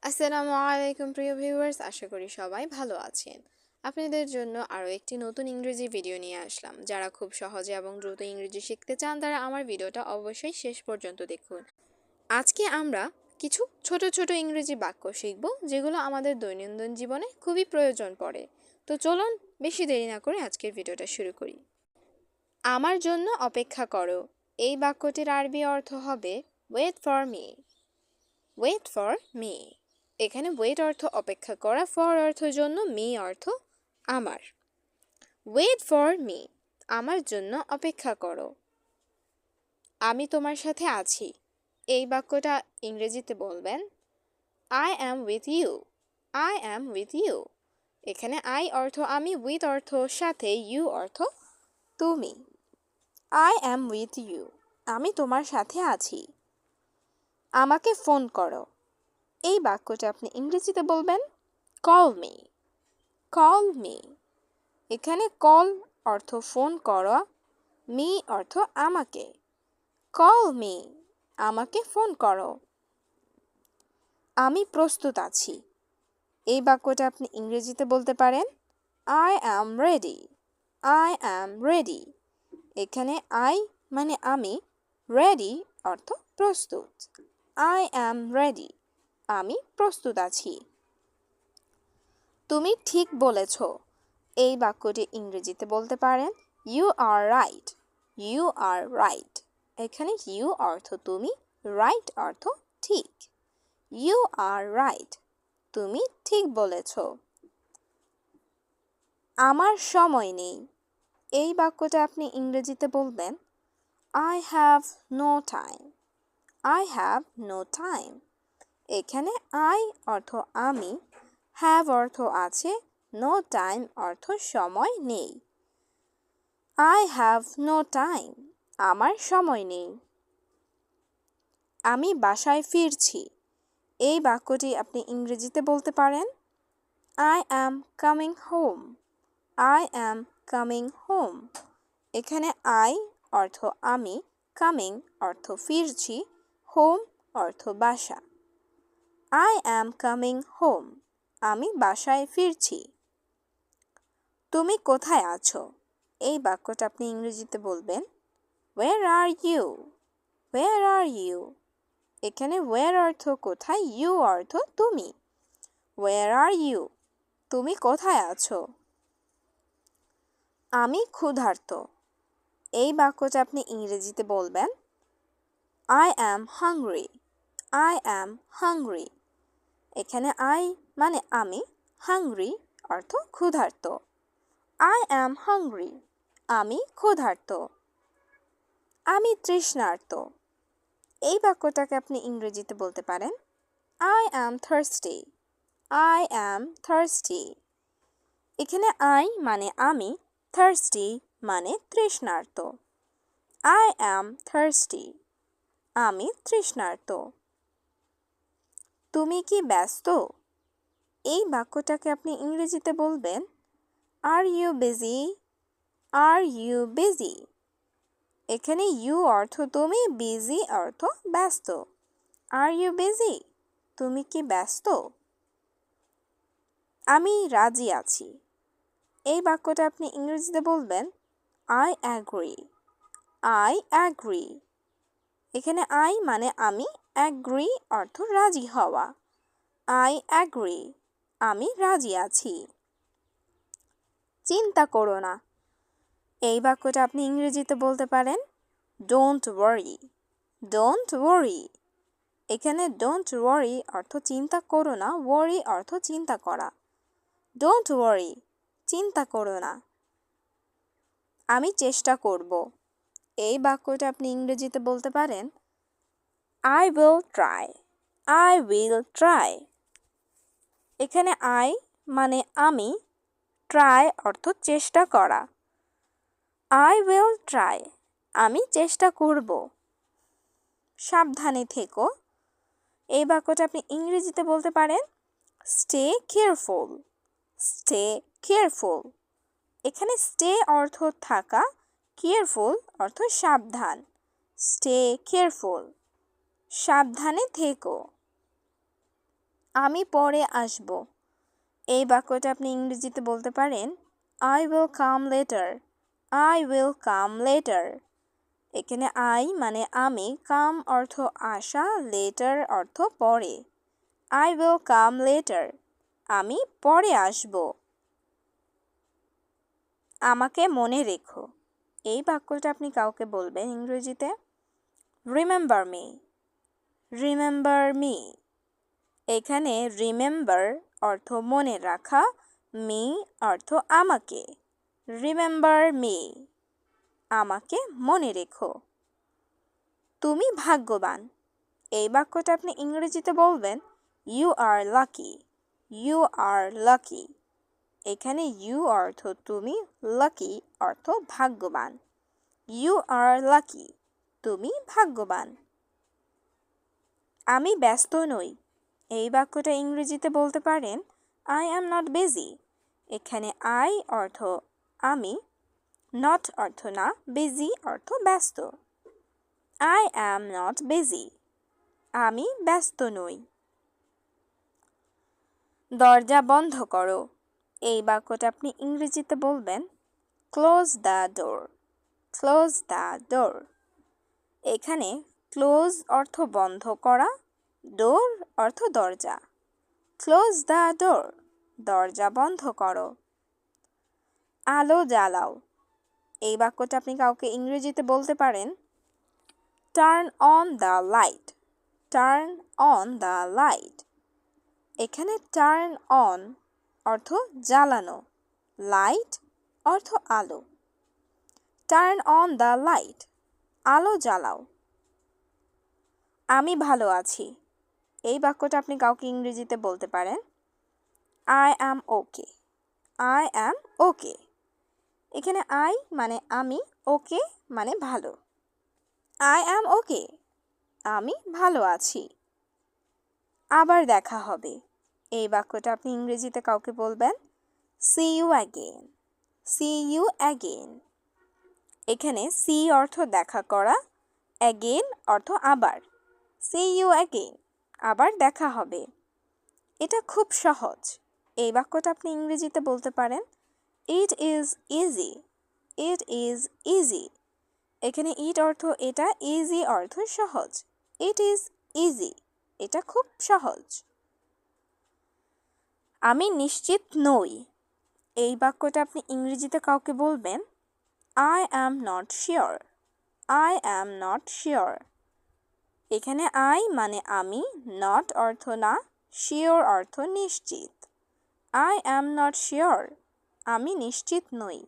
আসসালামু আলাইকুম প্রিয় ভিউয়ার্স, আশা করি সবাই ভালো আছেন। আপনাদের জন্য আরও একটি নতুন ইংরেজি ভিডিও নিয়ে আসলাম। যারা খুব সহজে এবং দ্রুত ইংরেজি শিখতে চান তারা আমার ভিডিওটা অবশ্যই শেষ পর্যন্ত দেখুন। আজকে আমরা কিছু ছোট ছোট ইংরেজি বাক্য শিখব যেগুলো আমাদের দৈনন্দিন জীবনে খুবই প্রয়োজন পড়ে। তো চলুন বেশি দেরি না করে আজকের ভিডিওটা শুরু করি। আমার জন্য অপেক্ষা করো। এই বাক্যটির আরবি অর্থ হবে wait for me. Wait for me. এখানে ওয়েট অর্থ অপেক্ষা করা, ফর অর্থ জন্য, মি অর্থ আমার। ওয়েট ফর মি, আমার জন্য অপেক্ষা করো। আমি তোমার সাথে আছি। এই বাক্যটা ইংরেজিতে বলবেন I am with you. I am with you. এখানে আই অর্থ আমি, উইথ অর্থ সাথে, ইউ অর্থ তুমি। আই অ্যাম উইথ ইউ, আমি তোমার সাথে আছি। আমাকে ফোন করো। এই বাক্যটা আপনি ইংরেজিতে বলবেন কল মি। Call me. এখানে কল অর্থ ফোন করা, মি অর্থ আমাকে। কল মি, আমাকে ফোন করো। আমি প্রস্তুত আছি। এই বাক্যটা আপনি ইংরেজিতে বলতে পারেন I am ready. I am ready. এখানে আই মানে আমি, রেডি অর্থ প্রস্তুত। আই অ্যাম রেডি, আমি প্রস্তুত আছি। তুমি ঠিক বলেছ। এই বাক্যটি ইংরেজিতে বলতে পারেন you are right. You are right. এখানে ইউ অর্থ তুমি, রাইট অর্থ ঠিক। ইউ আর রাইট, তুমি ঠিক বলেছ। আমার সময় নেই। এই বাক্যটা আপনি ইংরেজিতে বলবেন I have no time. I have no time. এখানে আই অর্থ আমি, হ্যাভ অর্থ আছে, নো টাইম অর্থ সময় নেই। আই হ্যাভ নো টাইম, আমার সময় নেই। আমি বাসায় ফিরছি। এই বাক্যটি আপনি ইংরেজিতে বলতে পারেন I am coming home. I am coming home. এখানে আই অর্থ আমি, কামিং অর্থ ফিরছি, হোম অর্থ বাসা। আই অ্যাম কামিং হোম, আমি বাসায় ফিরছি। তুমি কোথায় আছো? এই বাক্যটা আপনি ইংরেজিতে বলবেন ওয়ের আর ইউ। ওয়ের are you. এখানে ওয়ের অর্থ কোথায়, ইউ অর্থ তুমি। ওয়ের আর ইউ, তুমি কোথায় আছো? আমি ক্ষুধার্ত। এই বাক্যটা আপনি ইংরেজিতে বলবেন I am hungry. I am hungry. এখানে আই মানে আমি, হাংরি অর্থ ক্ষুধার্ত। আই অ্যাম হাংরি, আমি ক্ষুধার্ত। আমি তৃষ্ণার্ত। এই বাক্যটাকে আপনি ইংরেজিতে বলতে পারেন I am thirsty. I am thirsty. এখানে আই মানে আমি, থার্স্টি মানে তৃষ্ণার্ত। আই অ্যাম থার্স্টি, আমি তৃষ্ণার্ত। তুমি কি ব্যস্ত? এই বাক্যটাকে আপনি ইংরেজিতে বলবেন are you busy. Are you busy. এখানে ইউ অর্থ তুমি, বিজি অর্থ ব্যস্ত। আর ইউ বিজি, তুমি কি ব্যস্ত? আমি রাজি আছি। এই বাক্যটা আপনি ইংরেজিতে বলবেন আই অ্যাগ্রি। I agree. এখানে আই মানে আমি, অ্যাগ্রি অর্থ রাজি হওয়া। আই অ্যাগ্রি, আমি রাজি আছি। চিন্তা করো না। এই বাক্যটা আপনি ইংরেজিতে বলতে পারেন ডোন্ট ওয়ারি। Don't worry. এখানে ডোন্ট ওয়ারি অর্থ চিন্তা করো না, ওয়ারি অর্থ চিন্তা করা। ডোন্ট ওয়ারি, চিন্তা করো না। আমি চেষ্টা করব। এই বাক্যটা আপনি ইংরেজিতে বলতে পারেন I will try. I will try. এখানে আই মানে আমি, ট্রাই অর্থ চেষ্টা করা। আই উইল ট্রাই, আমি চেষ্টা করব। সাবধানে থেকো। এই বাক্যটা আপনি ইংরেজিতে বলতে পারেন স্টে কেয়ারফুল। Stay careful. এখানে স্টে অর্থ থাকা, কেয়ারফুল অর্থ সাবধান। স্টে কেয়ারফুল, সাবধানে থেকো। আমি পরে আসব। এই বাক্যটা আপনি ইংরেজিতে বলতে পারেন I will come later. I will come later. এখানে I মানে আমি, come অর্থ আসা, later অর্থ পরে। I will come later. আমি পরে আসব। আমাকে মনে রেখো। এই বাক্যটা আপনি কাউকে বলবেন ইংরেজিতে Remember me. Remember me. এখানে রিমেম্বার অর্থ মনে রাখা, মি অর্থ আমাকে। রিমেম্বার মি, আমাকে মনে রেখো। তুমি ভাগ্যবান। এই বাক্যটা আপনি ইংরেজিতে বলবেন you are lucky. You are lucky. এখানে ইউ অর্থ তুমি, লাকি অর্থ ভাগ্যবান। ইউ আর লাকি, তুমি ভাগ্যবান। আমি ব্যস্ত নই। এই বাক্যটা ইংরেজিতে বলতে পারেন I am not busy. এখানে I অর্থ আমি, not অর্থ না, busy অর্থ ব্যস্ত। I am not busy. আমি ব্যস্ত নই। দরজা বন্ধ করো। এই বাক্যটা আপনি ইংরেজিতে বলবেন Close the door. Close the door. এখানে close অর্থ বন্ধ করা, door অর্থ দরজা। Close the door. দরজা বন্ধ করো। আলো জ্বালাও। এই বাক্যটা আপনি কাউকে ইংরেজিতে বলতে পারেন Turn on the light. Turn on the light. এখানে turn on অর্থ জ্বালানো, light অর্থ আলো। Turn on the light. আলো জ্বালাও। আমি ভালো আছি। এই বাক্যটা আপনি কাউকে ইংরেজিতে বলতে পারেন I am okay. I am okay. এখানে I মানে আমি, okay মানে ভালো। I am okay. আমি ভালো আছি। আবার দেখা হবে। এই বাক্যটা আপনি ইংরেজিতে কাউকে বলবেন See you again. See you again. এখানে see অর্থ দেখা করা, again অর্থ আবার। See you again. আবার দেখা হবে। এটা খুব সহজ। এই বাক্যটা আপনি ইংরেজিতে বলতে পারেন It is easy. It is easy. এখানে it অর্থ এটা, easy অর্থ সহজ। It is easy. এটা খুব সহজ। আমি নিশ্চিত নই। এই বাক্যটা আপনি ইংরেজিতে কাউকে বলবেন I am not sure. I am not sure. এখানে I মানে আমি, not অর্থ না, sure অর্থ নিশ্চিত। I am not sure. আমি নিশ্চিত নই।